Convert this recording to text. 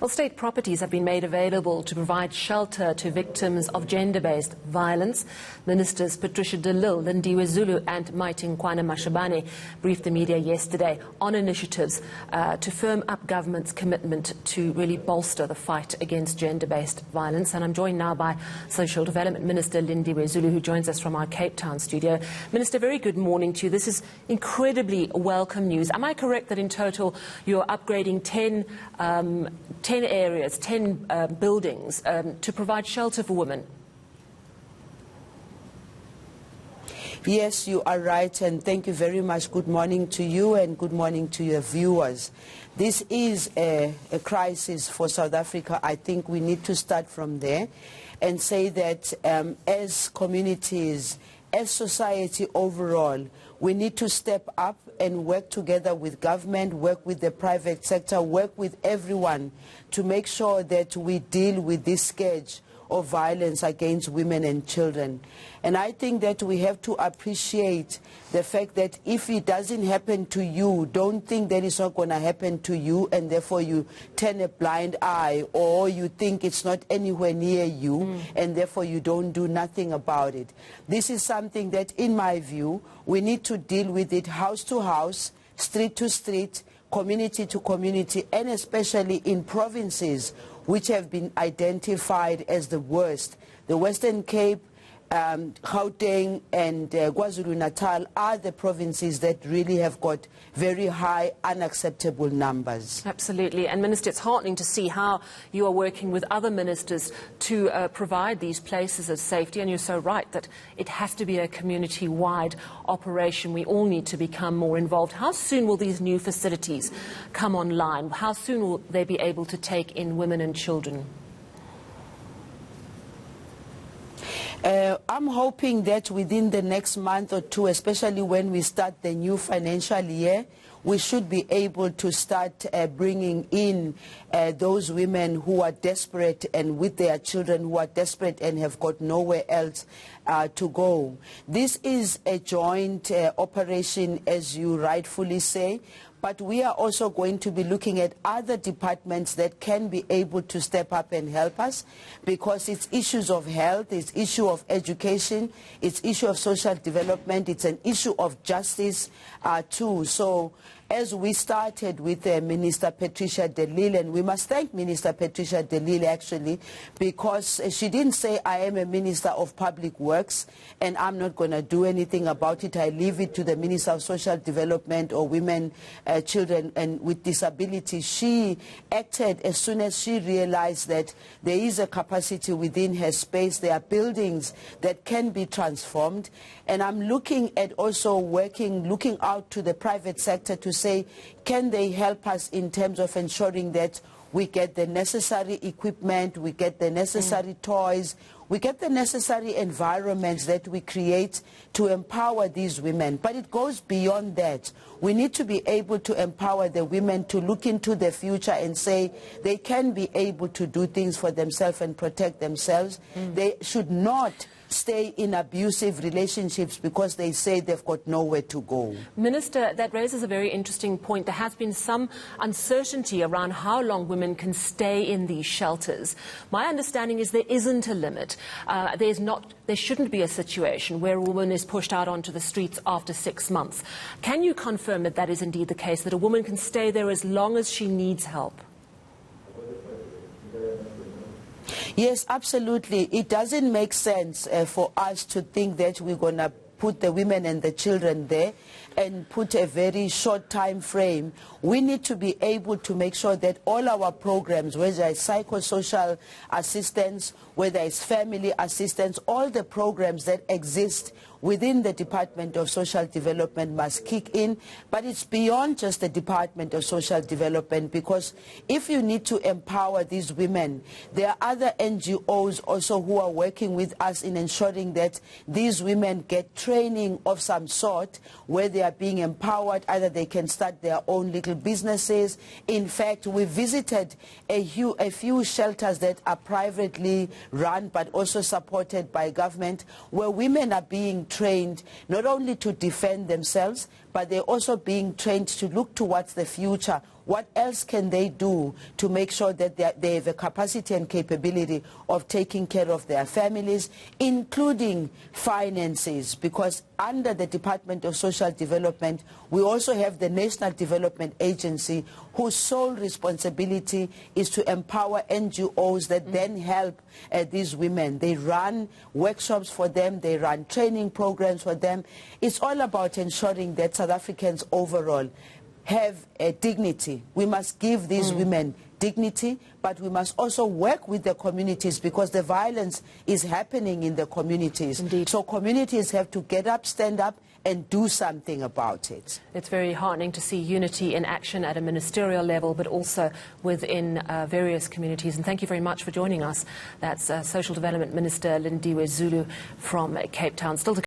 Well, state properties have been made available to provide shelter to victims of gender-based violence. Ministers Patricia de Lille, Lindiwe, Zulu and Maite Nkoana-Mashabane briefed the media yesterday on initiatives to firm up government's commitment to really bolster the fight against gender-based violence. And I'm joined now by Social Development Minister Lindiwe Zulu, who joins us from our Cape Town studio. Minister, very good morning to you. This is incredibly welcome news. Am I correct that in total you're upgrading 10 areas, 10 buildings to provide shelter for women? Yes, you are right, and thank you very much. Good morning to you and good morning to your viewers. This is a crisis for South Africa. I think we need to start from there and say that as communities, as society overall, we need to step up and work together with government, work with the private sector, work with everyone to make sure that we deal with this scourge of violence against women and children. And I think that we have to appreciate the fact that if it doesn't happen to you, don't think that it's not going to happen to you and therefore you turn a blind eye, or you think it's not anywhere near you and therefore you don't do nothing about it. This is something that, in my view, we need to deal with it house to house, street to street, community to community, and especially in provinces which have been identified as the worst. The Western Cape, Gauteng and KwaZulu-Natal are the provinces that really have got very high unacceptable numbers. Absolutely. And Minister, it's heartening to see how you are working with other ministers to provide these places of safety. And you're so right that it has to be a community-wide operation. We all need to become more involved. How soon will these new facilities come online? How soon will they be able to take in women and children? I'm hoping that within the next month or two, especially when we start the new financial year, we should be able to start bringing in those women who are desperate and with their children who are desperate and have got nowhere else to go. This is a joint operation, as you rightfully say, but we are also going to be looking at other departments that can be able to step up and help us, because it's issues of health, it's issue of education, it's issue of social development, it's an issue of justice too. So as we started with Minister Patricia de Lille, and we must thank Minister Patricia de Lille actually, because she didn't say, I am a Minister of Public Works and I'm not going to do anything about it. I leave it to the Minister of Social Development or Women, Children and with Disability. She acted as soon as she realized that there is a capacity within her space. There are buildings that can be transformed. And I'm looking at also looking out to the private sector to say, can they help us in terms of ensuring that we get the necessary equipment, we get the necessary toys, we get the necessary environments that we create to empower these women. But it goes beyond that. We need to be able to empower the women to look into the future and say they can be able to do things for themselves and protect themselves. They should not stay in abusive relationships because they say they've got nowhere to go. Minister, that raises a very interesting point. There has been some uncertainty around how long women can stay in these shelters. My understanding is there isn't a limit. There shouldn't be a situation where a woman is pushed out onto the streets after 6 months. Can you confirm that that is indeed the case, that a woman can stay there as long as she needs help? Yes, absolutely. It doesn't make sense for us to think that we're going to put the women and the children there and put a very short time frame. We need to be able to make sure that all our programs, whether it's psychosocial assistance, whether it's family assistance, all the programs that exist within the Department of Social Development must kick in. But it's beyond just the Department of Social Development, because if you need to empower these women, there are other NGOs also who are working with us in ensuring that these women get training of some sort where they are being empowered. Either they can start their own little businesses. In fact, we visited a few shelters that are privately run but also supported by government, where women are being trained not only to defend themselves, but they're also being trained to look towards the future What else can they do to make sure that they have a capacity and capability of taking care of their families, including finances, because under the Department of Social Development, we also have the National Development Agency, whose sole responsibility is to empower NGOs that then help these women. They run workshops for them, they run training programs for them. It's all about ensuring that South Africans overall have dignity. We must give these women dignity, but we must also work with the communities, because the violence is happening in the communities. Indeed. So communities have to get up, stand up, and do something about it. It's very heartening to see unity in action at a ministerial level, but also within various communities. And thank you very much for joining us. That's Social Development Minister Lindiwe Zulu from Cape Town. Still to